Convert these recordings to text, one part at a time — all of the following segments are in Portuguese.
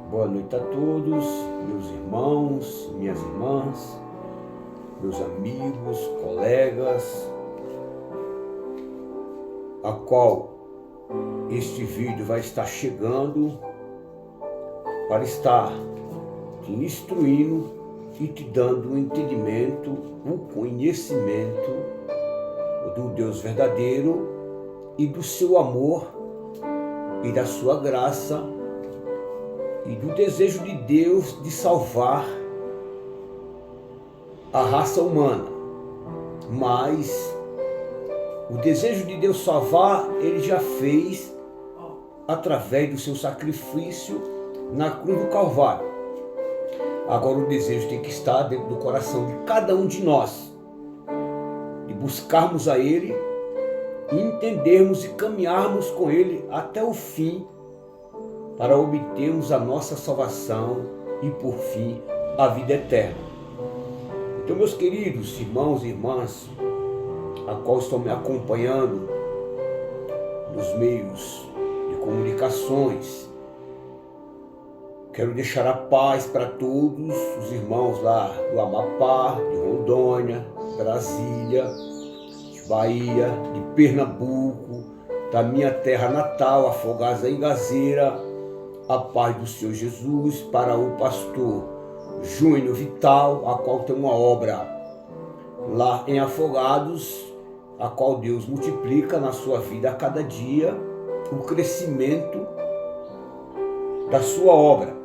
Boa noite a todos, meus irmãos, minhas irmãs, meus amigos, colegas, a qual este vídeo vai estar chegando para estar te instruindo e te dando um entendimento, um conhecimento do Deus verdadeiro e do seu amor e da sua graça e do desejo de Deus de salvar a raça humana. Mas o desejo de Deus salvar, Ele já fez através do seu sacrifício na cruz do Calvário. Agora o desejo tem que estar dentro do coração de cada um de nós, de buscarmos a Ele, entendermos e caminharmos com Ele até o fim, para obtermos a nossa salvação e, por fim, a vida eterna. Então, meus queridos irmãos e irmãs, a qual estão me acompanhando nos meios de comunicações, quero deixar a paz para todos os irmãos lá do Amapá, de Rondônia, Brasília, de Bahia, de Pernambuco, da minha terra natal, Afogados da Engazeira. A paz do Senhor Jesus para o pastor Júnior Vital, a qual tem uma obra lá em Afogados, a qual Deus multiplica na sua vida a cada dia o crescimento da sua obra.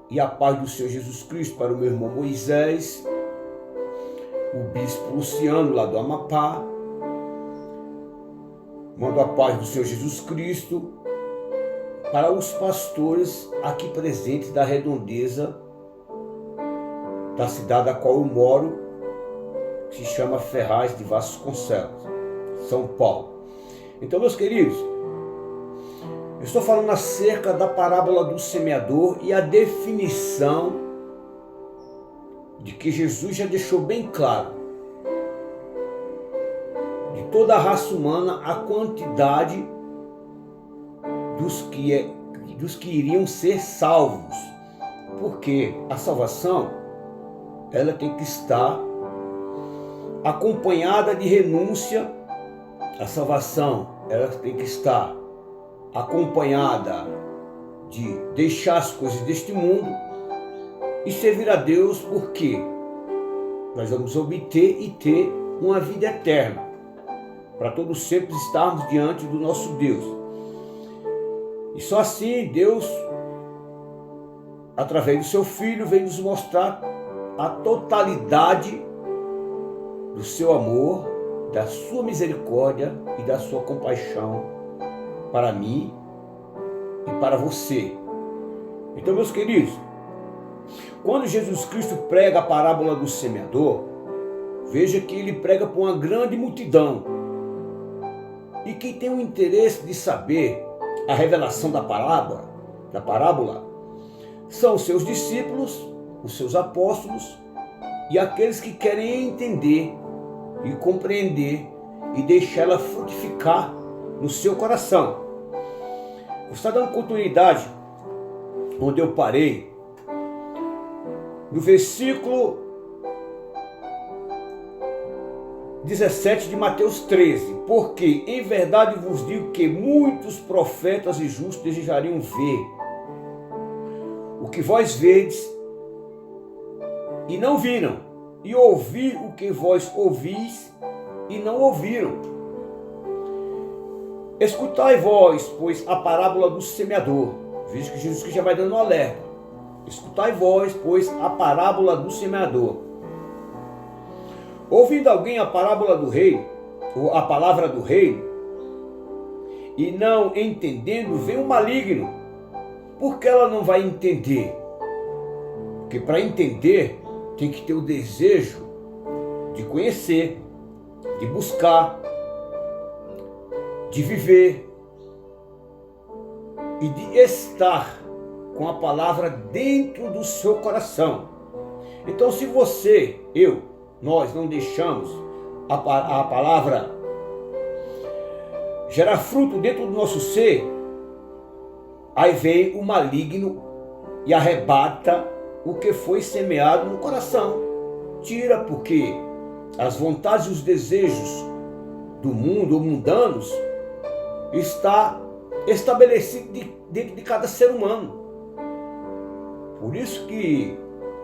E a paz do Senhor Jesus Cristo para o meu irmão Moisés, o bispo Luciano lá do Amapá. Mando a paz do Senhor Jesus Cristo para os pastores aqui presentes da redondeza da cidade a qual eu moro, que se chama Ferraz de Vasconcelos, São Paulo. Então, meus queridos, eu estou falando acerca da parábola do semeador e a definição de que Jesus já deixou bem claro de toda a raça humana a quantidade dos que iriam ser salvos, porque a salvação ela tem que estar acompanhada de renúncia. A salvação ela tem que estar acompanhada de deixar as coisas deste mundo e servir a Deus, porque nós vamos obter e ter uma vida eterna, para todos sempre estarmos diante do nosso Deus. E só assim Deus, através do seu Filho, vem nos mostrar a totalidade do seu amor, da sua misericórdia e da sua compaixão para mim e para você. Então, meus queridos, quando Jesus Cristo prega a parábola do semeador, veja que ele prega para uma grande multidão. E quem tem o interesse de saber a revelação da parábola, são os seus discípulos, os seus apóstolos e aqueles que querem entender e compreender e deixar ela frutificar no seu coração. Vou estar dando continuidade onde eu parei, no versículo 17 de Mateus 13, porque em verdade vos digo que muitos profetas e justos desejariam ver o que vós vedes e não viram, e ouvir o que vós ouvis e não ouviram. Escutai vós, pois, a parábola do semeador. Veja que Jesus já vai dando um alerta. Escutai vós, pois, a parábola do semeador. Ouvindo alguém a parábola do rei, ou a palavra do rei, e não entendendo, vem o maligno. Por que ela não vai entender? Porque para entender, tem que ter o desejo de conhecer, de buscar, de viver e de estar com a palavra dentro do seu coração. Então, se você, nós não deixamos a palavra gerar fruto dentro do nosso ser, aí vem o maligno e arrebata o que foi semeado no coração. Tira, porque as vontades e os desejos do mundo ou mundanos está estabelecido dentro de cada ser humano. Por isso que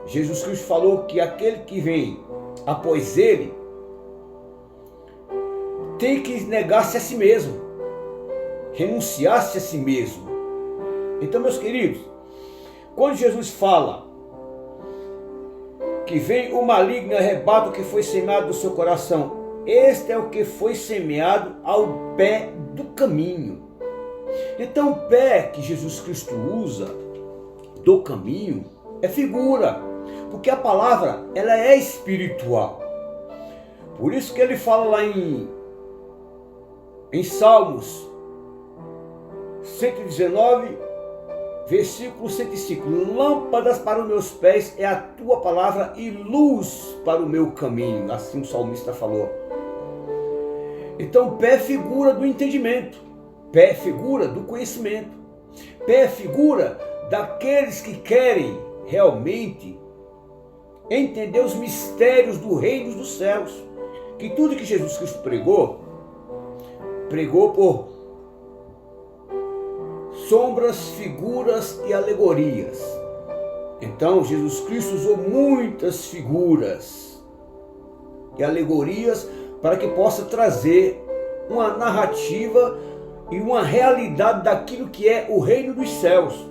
Jesus Cristo falou que aquele que vem após ele tem que negar-se a si mesmo, renunciar-se a si mesmo. Então, meus queridos, quando Jesus fala que vem o maligno e arrebata o que foi semeado no seu coração, este é o que foi semeado ao pé do caminho. Então, o pé que Jesus Cristo usa do caminho é figura, porque a palavra ela é espiritual. Por isso que ele fala lá em Salmos 119, versículo 105: lâmpadas para os meus pés é a tua palavra e luz para o meu caminho. Assim o salmista falou. Então, pé é figura do entendimento, pé é figura do conhecimento, pé é figura daqueles que querem realmente entender os mistérios do reino dos céus. Que tudo que Jesus Cristo pregou por sombras, figuras e alegorias. Então, Jesus Cristo usou muitas figuras e alegorias para que possa trazer uma narrativa e uma realidade daquilo que é o reino dos céus.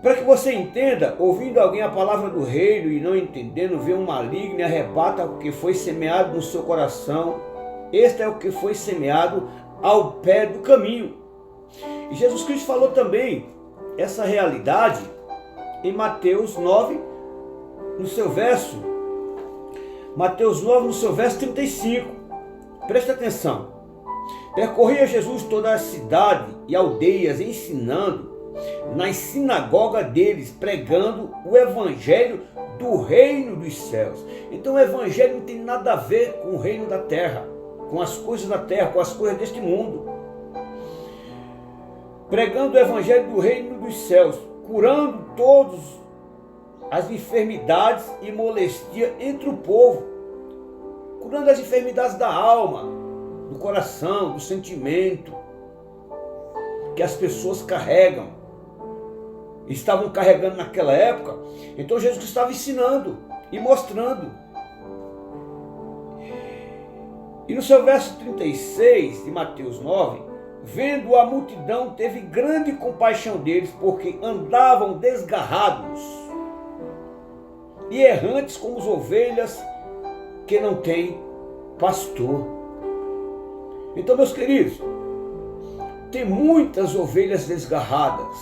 Para que você entenda, ouvindo alguém a palavra do reino e não entendendo, vê um maligno e arrebata o que foi semeado no seu coração. Este é o que foi semeado ao pé do caminho. E Jesus Cristo falou também essa realidade em Mateus 9, no seu verso 35. Presta atenção. Percorria Jesus toda a cidade e aldeias, ensinando nas sinagogas deles, pregando o evangelho do reino dos céus. Então o evangelho não tem nada a ver com o reino da terra, com as coisas da terra, com as coisas deste mundo. Pregando o evangelho do reino dos céus, curando todas as enfermidades e molestias entre o povo, curando as enfermidades da alma, do coração, do sentimento, que as pessoas estavam carregando naquela época. Então Jesus estava ensinando e mostrando. E no seu verso 36 de Mateus 9, vendo a multidão, teve grande compaixão deles, porque andavam desgarrados e errantes como as ovelhas que não têm pastor. Então, meus queridos, tem muitas ovelhas desgarradas,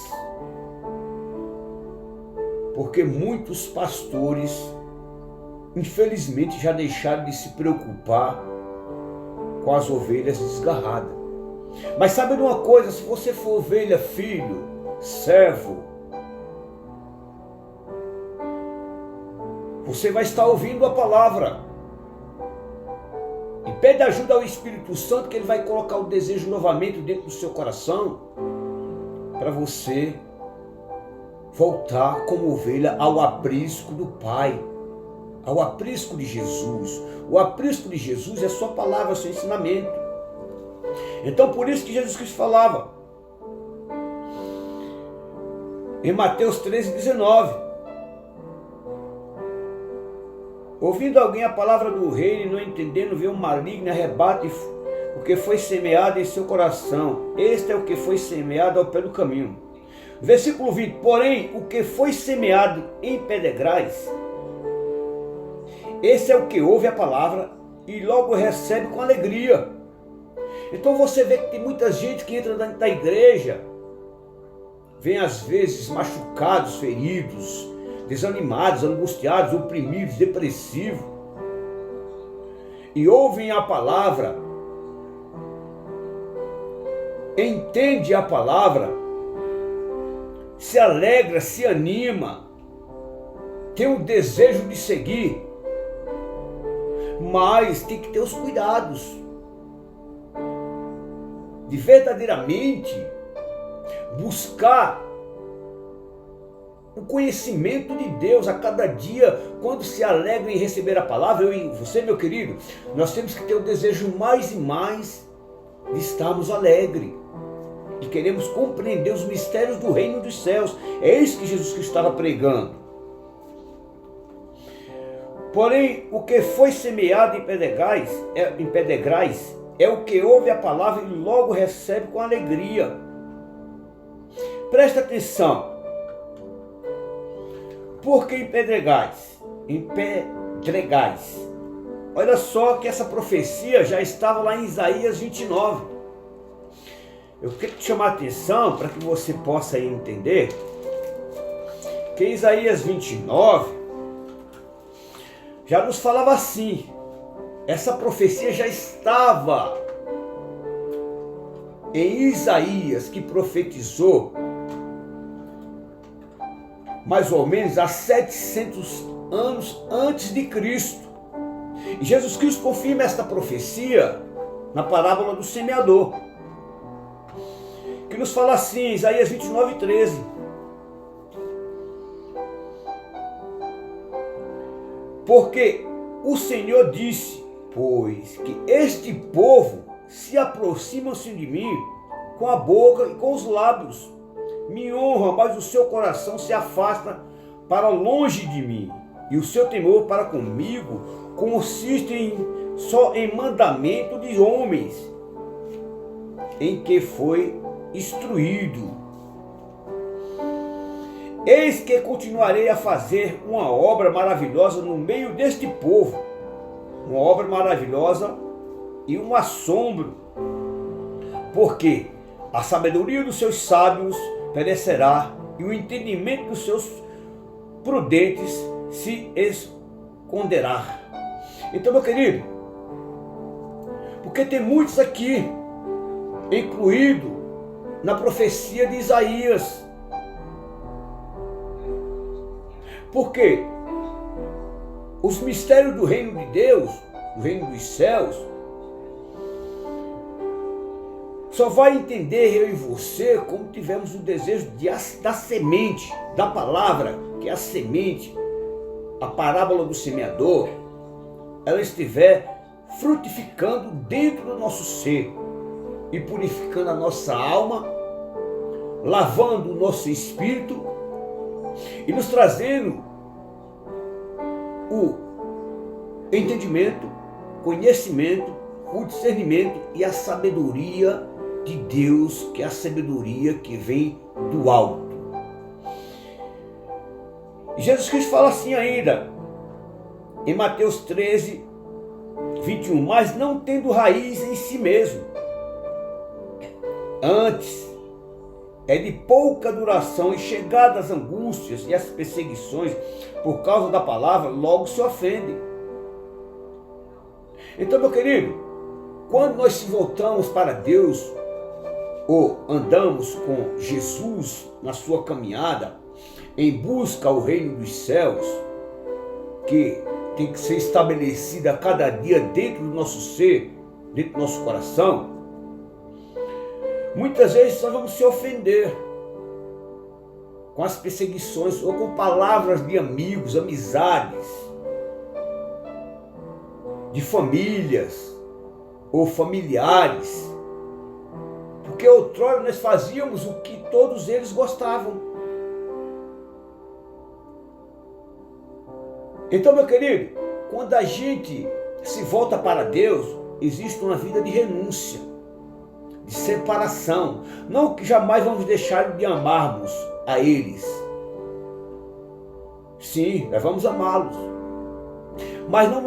porque muitos pastores, infelizmente, já deixaram de se preocupar com as ovelhas desgarradas. Mas sabe de uma coisa? Se você for ovelha, filho, servo, você vai estar ouvindo a palavra. E pede ajuda ao Espírito Santo, que ele vai colocar o desejo novamente dentro do seu coração, para você voltar como ovelha ao aprisco do Pai, ao aprisco de Jesus. O aprisco de Jesus é a sua palavra, o seu ensinamento. Então, por isso que Jesus Cristo falava em Mateus 13:19, ouvindo alguém a palavra do reino e não entendendo, vê um maligno, arrebata o que foi semeado em seu coração. Este é o que foi semeado ao pé do caminho. Versículo 20, porém, o que foi semeado em pedregais, esse é o que ouve a palavra e logo recebe com alegria. Então você vê que tem muita gente que entra dentro da igreja, vem às vezes machucados, feridos, desanimados, angustiados, oprimidos, depressivos, e ouvem a palavra, entende a palavra, se alegra, se anima, tem o desejo de seguir, mas tem que ter os cuidados de verdadeiramente buscar um conhecimento de Deus a cada dia, quando se alegra em receber a palavra. Eu e você, meu querido, nós temos que ter o desejo mais e mais de estarmos alegres. E queremos compreender os mistérios do reino dos céus. É isso que Jesus Cristo estava pregando. Porém, o que foi semeado em pedregais é o que ouve a palavra e logo recebe com alegria. Presta atenção. Por que em pedregais? Em pedregais. Olha só que essa profecia já estava lá em Isaías 29. Eu quero te chamar a atenção para que você possa entender que Isaías 29 já nos falava assim. Essa profecia já estava em Isaías, que profetizou mais ou menos há 700 anos antes de Cristo. E Jesus Cristo confirma esta profecia na parábola do semeador, que nos fala assim, Isaías 29:13. Porque o Senhor disse, pois que este povo se aproxima-se de mim com a boca e com os lábios, me honra, mas o seu coração se afasta para longe de mim, e o seu temor para comigo consiste só em mandamento de homens, em que foi instruído. Eis que continuarei a fazer uma obra maravilhosa no meio deste povo, uma obra maravilhosa e um assombro, porque a sabedoria dos seus sábios perecerá e o entendimento dos seus prudentes se esconderá. Então, meu querido, porque tem muitos aqui incluído na profecia de Isaías. Porque os mistérios do reino de Deus, do reino dos céus, só vai entender eu e você como tivermos o desejo da semente, da palavra, que é a semente, a parábola do semeador, ela estiver frutificando dentro do nosso ser e purificando a nossa alma, lavando o nosso espírito e nos trazendo o entendimento, conhecimento, o discernimento e a sabedoria de Deus, que é a sabedoria que vem do alto. Jesus Cristo fala assim ainda, em Mateus 13:21, mas não tendo raiz em si mesmo, antes é de pouca duração, e chegadas as angústias e as perseguições por causa da palavra, logo se ofende. Então, meu querido, quando nós se voltamos para Deus, ou andamos com Jesus na sua caminhada, em busca ao reino dos céus, que tem que ser estabelecida a cada dia dentro do nosso ser, dentro do nosso coração, muitas vezes nós vamos se ofender com as perseguições ou com palavras de amigos, amizades, de famílias ou familiares, porque outrora nós fazíamos o que todos eles gostavam. Então, meu querido, quando a gente se volta para Deus, existe uma vida de renúncia, de separação. Não que jamais vamos deixar de amarmos a eles. Sim, nós vamos amá-los. Mas não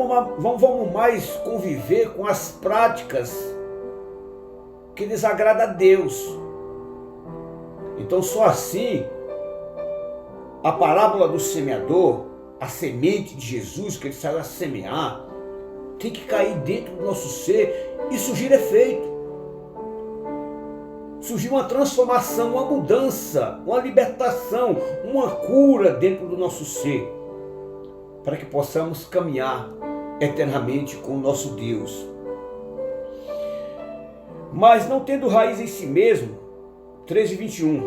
vamos mais conviver com as práticas que desagrada a Deus. Então só assim, a parábola do semeador, a semente de Jesus que ele saiu a semear, tem que cair dentro do nosso ser e surgir efeito. Surgir uma transformação, uma mudança, uma libertação, uma cura dentro do nosso ser, para que possamos caminhar eternamente com o nosso Deus. Mas não tendo raiz em si mesmo, 13:21,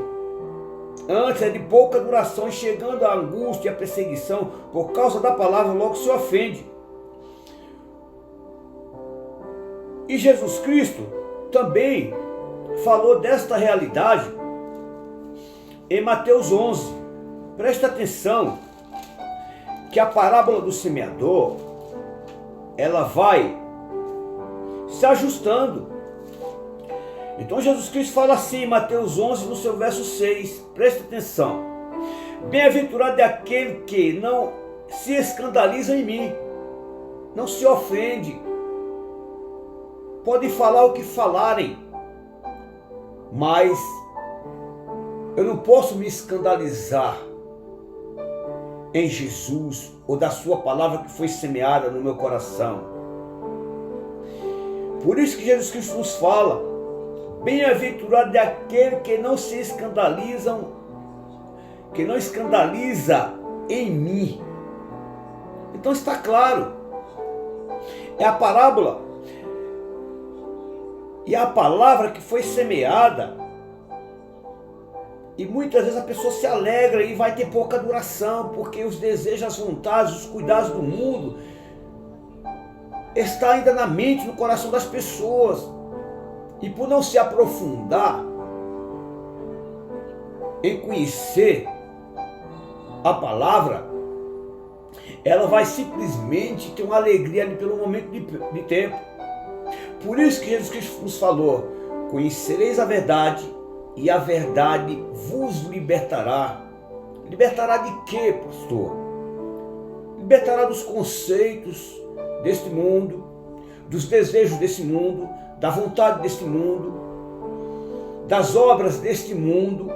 Antes é de pouca duração, e chegando a angústia e a perseguição, por causa da palavra, logo se ofende. E Jesus Cristo também falou desta realidade em Mateus 11. Presta atenção que a parábola do semeador, ela vai se ajustando. Então Jesus Cristo fala assim em Mateus 11, no seu verso 6. Presta atenção. Bem-aventurado é aquele que não se escandaliza em mim, não se ofende. Podem falar o que falarem, mas eu não posso me escandalizar em Jesus ou da sua palavra que foi semeada no meu coração. Por isso que Jesus Cristo nos fala: bem-aventurado é aquele que não se escandalizam, que não escandaliza em mim. Então está claro, é a parábola e a palavra que foi semeada. E muitas vezes a pessoa se alegra e vai ter pouca duração, porque os desejos, as vontades, os cuidados do mundo está ainda na mente, no coração das pessoas. E por não se aprofundar em conhecer a palavra, ela vai simplesmente ter uma alegria ali pelo momento de tempo. Por isso que Jesus Cristo nos falou: conhecereis a verdade e a verdade vos libertará. Libertará de quê, pastor? Libertará dos conceitos deste mundo, dos desejos desse mundo, da vontade deste mundo, das obras deste mundo,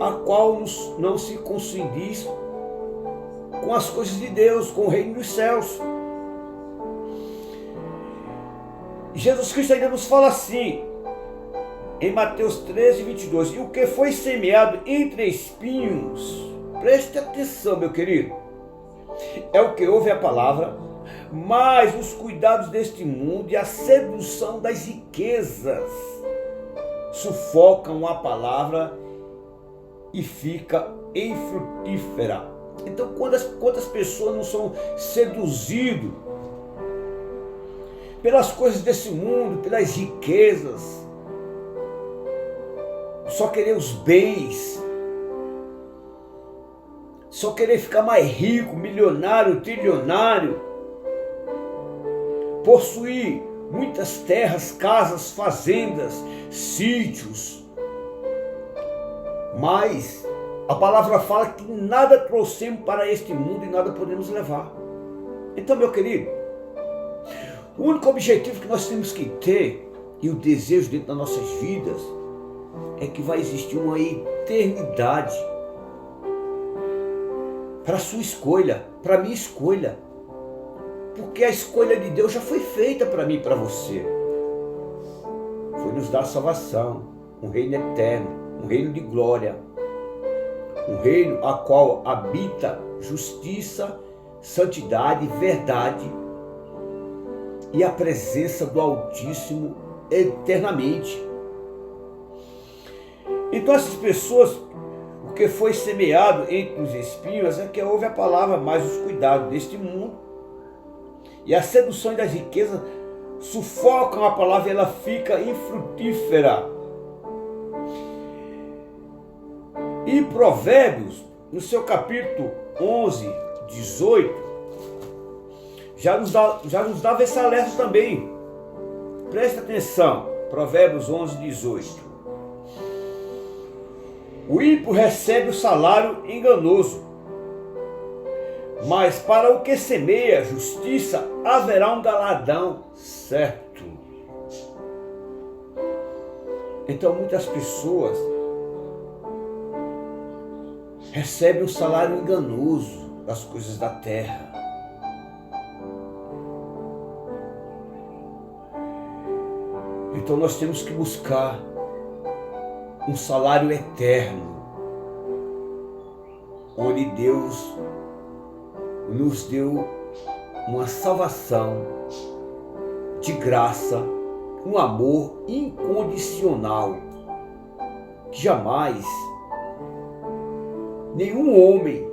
a qual não se coincide com as coisas de Deus, com o reino dos céus. Jesus Cristo ainda nos fala assim, em Mateus 13, 22, e o que foi semeado entre espinhos, preste atenção, meu querido, é o que ouve a palavra, mas os cuidados deste mundo e a sedução das riquezas sufocam a palavra e fica infrutífera. Então, quantas pessoas não são seduzidas pelas coisas desse mundo, pelas riquezas, só querer os bens, só querer ficar mais rico, milionário, trilionário, possuir muitas terras, casas, fazendas, sítios. Mas a palavra fala que nada trouxemos para este mundo e nada podemos levar. Então, meu querido, o único objetivo que nós temos que ter, e o desejo dentro das nossas vidas, é que vai existir uma eternidade para a sua escolha, para a minha escolha. Porque a escolha de Deus já foi feita para mim e para você. Foi nos dar salvação, um reino eterno, um reino de glória, um reino a qual habita justiça, santidade, verdade e a presença do Altíssimo eternamente. Então essas pessoas, o que foi semeado entre os espinhos é que ouve a palavra, mas os cuidados deste mundo e a sedução das riquezas sufocam a palavra e ela fica infrutífera. E Provérbios, no seu capítulo 11, 18, já nos dava esse alerta também. Presta atenção, Provérbios 11, 18. O ímpio recebe o salário enganoso, mas para o que semeia justiça haverá um galardão certo. Então muitas pessoas recebem um salário enganoso das coisas da terra. Então nós temos que buscar um salário eterno, onde Deus nos deu uma salvação de graça, um amor incondicional, que jamais nenhum homem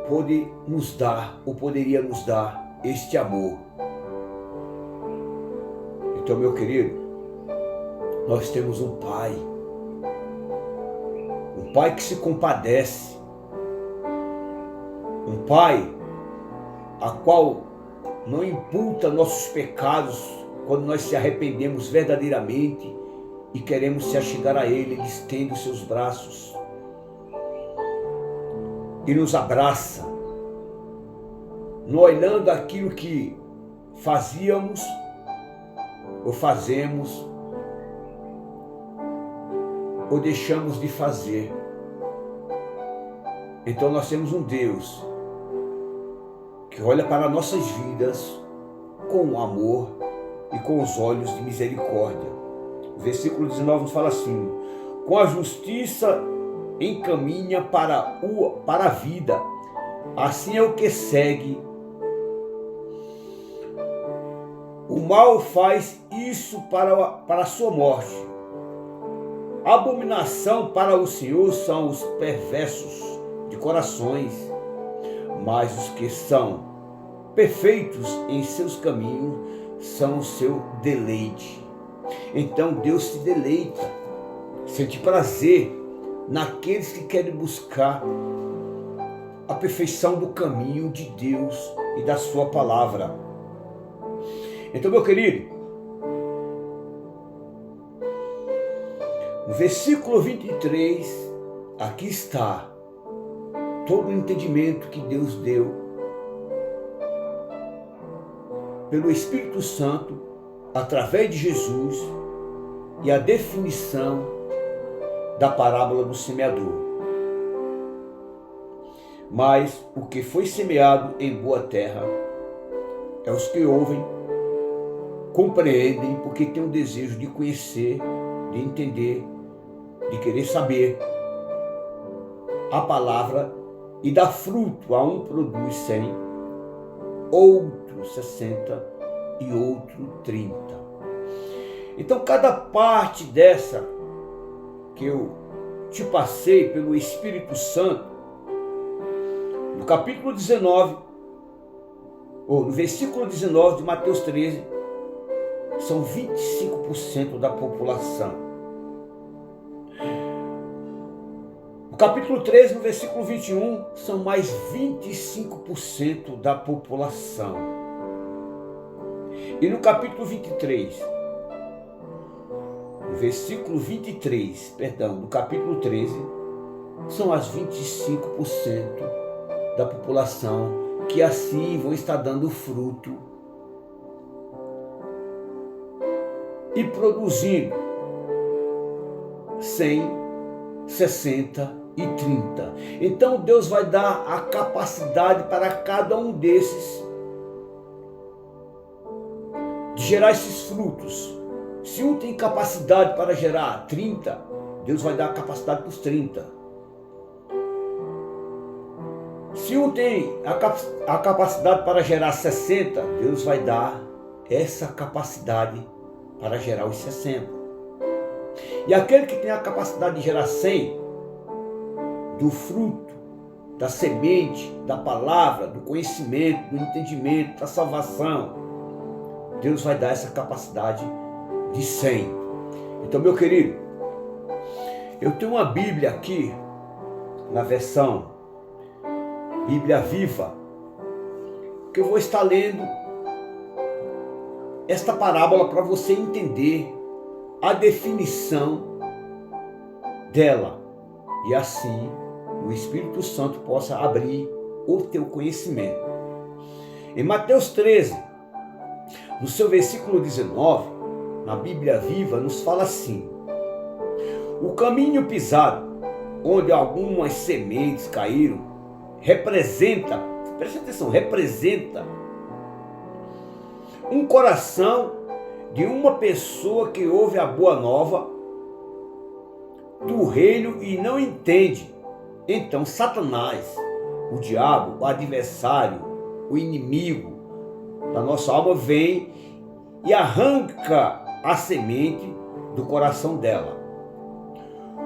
pode nos dar ou poderia nos dar este amor. Então, meu querido, nós temos um Pai que se compadece, um Pai a qual não imputa nossos pecados quando nós se arrependemos verdadeiramente e queremos se achegar a Ele. Ele estende os seus braços e nos abraça, não olhando aquilo que fazíamos ou fazemos ou deixamos de fazer. Então nós temos um Deus que olha para nossas vidas com amor e com os olhos de misericórdia. O versículo 19 nos fala assim: com a justiça encaminha para a vida, assim é o que segue. O mal faz isso para a sua morte. Abominação para o Senhor são os perversos de corações, mas os que são perfeitos em seus caminhos são o seu deleite. Então Deus se deleita, sente prazer naqueles que querem buscar a perfeição do caminho de Deus e da sua palavra. Então, meu querido, no versículo 23, aqui está todo o entendimento que Deus deu pelo Espírito Santo, através de Jesus, e a definição da parábola do semeador. Mas o que foi semeado em boa terra é os que ouvem, compreendem, porque tem um desejo de conhecer, de entender, de querer saber a palavra e dá fruto. A um produz 100, outro 60 e outro 30. Então cada parte dessa que eu te passei pelo Espírito Santo, no capítulo 19, ou no versículo 19 de Mateus 13, são 25% da população. No capítulo 13, no versículo 21, são mais 25% da população. E no capítulo 23, no versículo 23, perdão, no capítulo 13, são as 25% da população que assim vão estar dando fruto e produzindo 100, 60 e 30. Então Deus vai dar a capacidade para cada um desses de gerar esses frutos. Se um tem capacidade para gerar 30, Deus vai dar a capacidade para os 30. Se um tem a capacidade para gerar 60, Deus vai dar essa capacidade para gerar os 60. E aquele que tem a capacidade de gerar 100, do fruto, da semente, da palavra, do conhecimento, do entendimento, da salvação, Deus vai dar essa capacidade de 100. Então, meu querido, eu tenho uma Bíblia aqui, na versão Bíblia Viva, que eu vou estar lendo esta parábola para você entender a definição dela e assim o Espírito Santo possa abrir o teu conhecimento. Em Mateus 13, no seu versículo 19, na Bíblia Viva, nos fala assim: o caminho pisado, onde algumas sementes caíram, representa, preste atenção, representa um coração de uma pessoa que ouve a boa nova do reino e não entende. Então Satanás, o diabo, o adversário, o inimigo da nossa alma, vem e arranca a semente do coração dela.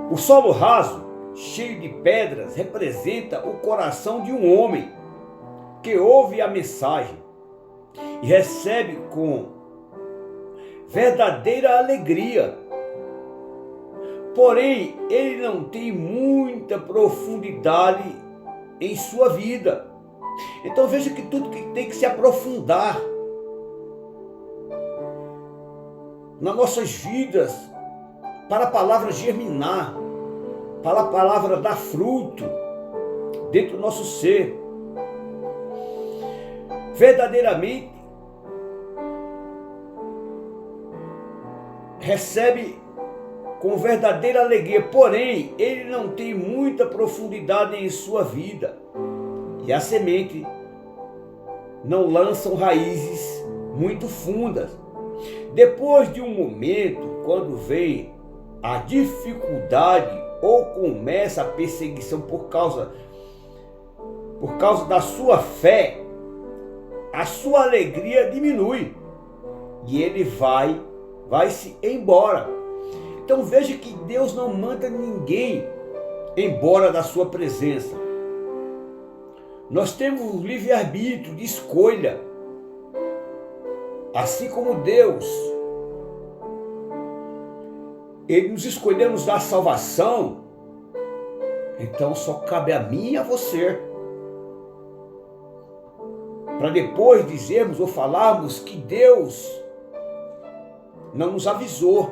O solo raso, cheio de pedras representa o coração de um homem que ouve a mensagem e recebe com verdadeira alegria. Porém, ele não tem muita profundidade em sua vida. Então veja que tudo que tem que se aprofundar nas nossas vidas, para a palavra germinar, para a palavra dar fruto dentro do nosso ser. Verdadeiramente recebe com verdadeira alegria, porém ele não tem muita profundidade em sua vida, e a semente não lançam raízes muito fundas. Depois de um momento, quando vem a dificuldade ou começa a perseguição por causa da sua fé, a sua alegria diminui e ele vai-se embora. Então veja que Deus não manda ninguém embora da sua presença. Nós temos livre-arbítrio de escolha. Assim como Deus, Ele nos escolheu nos dar salvação, então só cabe a mim e a você. Para depois dizermos ou falarmos que Deus não nos avisou.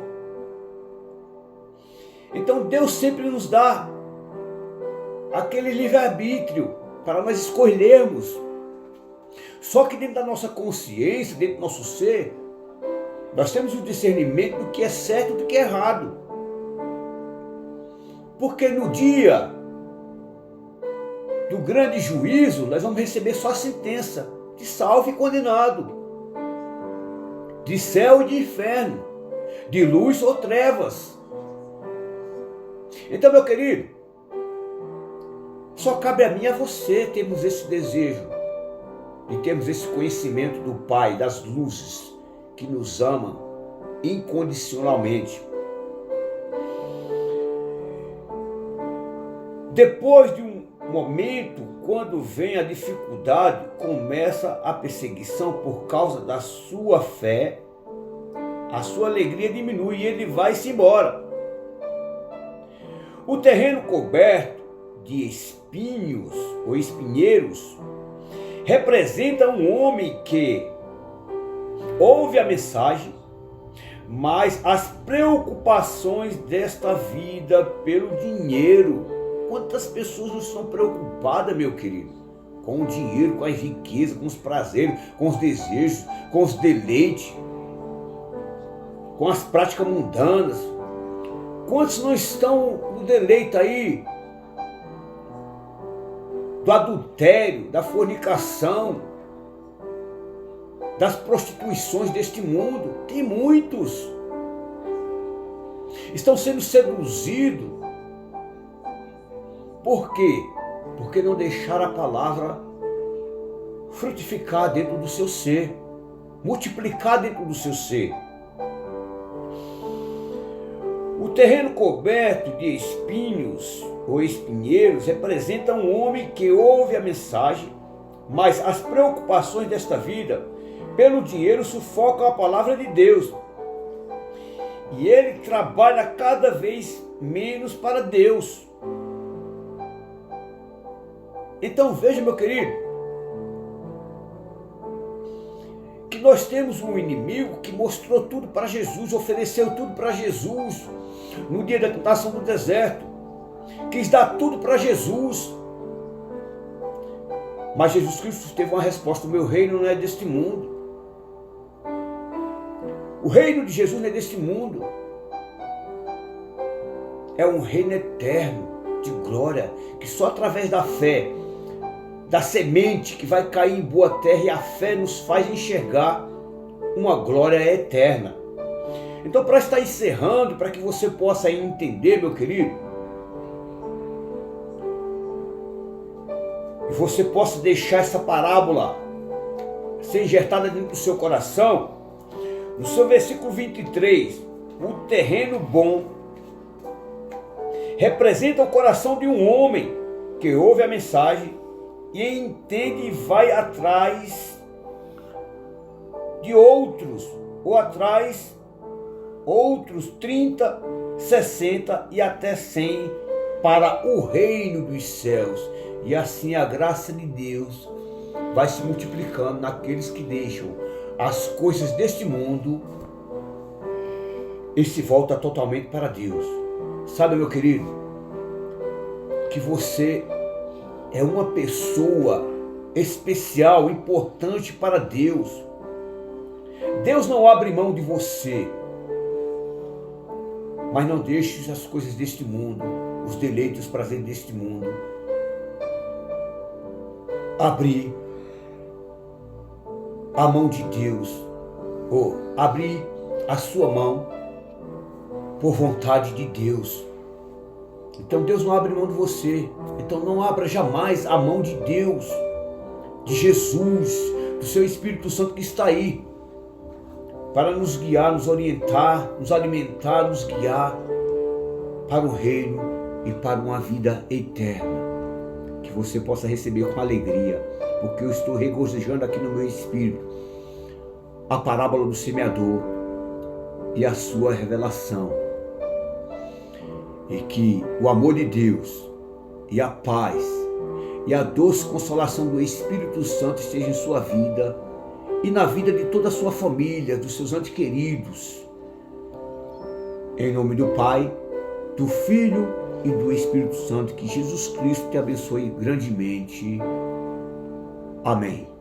Então Deus sempre nos dá aquele livre-arbítrio para nós escolhermos. Só que dentro da nossa consciência, dentro do nosso ser, nós temos o discernimento do que é certo e do que é errado. Porque no dia do grande juízo, nós vamos receber só a sentença de salvo e condenado, de céu e de inferno, de luz ou trevas. Então, meu querido, só cabe a mim e a você termos esse desejo e termos esse conhecimento do Pai das luzes, que nos ama incondicionalmente. Depois de um momento, quando vem a dificuldade, começa a perseguição por causa da sua fé, a sua alegria diminui e ele vai-se embora. O terreno coberto de espinhos ou espinheiros representa um homem que ouve a mensagem, mas as preocupações desta vida pelo dinheiro. Quantas pessoas não estão preocupadas, meu querido, com o dinheiro, com as riquezas, com os prazeres, com os desejos, com os deleites, com as práticas mundanas? Quantos não estão no deleite aí do adultério, da fornicação, das prostituições deste mundo? Tem muitos. Estão sendo seduzidos. Por quê? Porque não deixaram a palavra frutificar dentro do seu ser, multiplicar dentro do seu ser. O terreno coberto de espinhos ou espinheiros representa um homem que ouve a mensagem, mas as preocupações desta vida pelo dinheiro sufocam a palavra de Deus. E ele trabalha cada vez menos para Deus. Então veja, meu querido, que nós temos um inimigo que mostrou tudo para Jesus, ofereceu tudo para Jesus no dia da tentação do deserto, quis dar tudo para Jesus, mas Jesus Cristo teve uma resposta: o meu reino não é deste mundo. O reino de Jesus não é deste mundo, é um reino eterno de glória, que só através da fé, da semente que vai cair em boa terra, e a fé nos faz enxergar uma glória eterna. Então, para estar encerrando, para que você possa entender, meu querido, e você possa deixar essa parábola ser injetada dentro do seu coração, no seu versículo 23, o terreno bom representa o coração de um homem que ouve a mensagem e entende e vai atrás de outros, ou atrás outros 30, 60 e até 100 para o reino dos céus. E assim a graça de Deus vai se multiplicando naqueles que deixam as coisas deste mundo e se volta totalmente para Deus. Sabe, meu querido, que você é uma pessoa especial, importante para Deus. Deus não abre mão de você, mas não deixe as coisas deste mundo, os deleitos, os prazeres deste mundo, abrir a mão de Deus, ou abrir a sua mão por vontade de Deus. Então Deus não abre mão de você. Então não abra jamais a mão de Deus, de Jesus, do seu Espírito Santo que está aí para nos guiar, nos orientar, nos alimentar, nos guiar para o reino e para uma vida eterna. Que você possa receber com alegria, porque eu estou regozijando aqui no meu espírito a parábola do semeador e a sua revelação. E que o amor de Deus e a paz e a doce consolação do Espírito Santo esteja em sua vida e na vida de toda a sua família, dos seus entes queridos. Em nome do Pai, do Filho e do Espírito Santo, que Jesus Cristo te abençoe grandemente. Amém.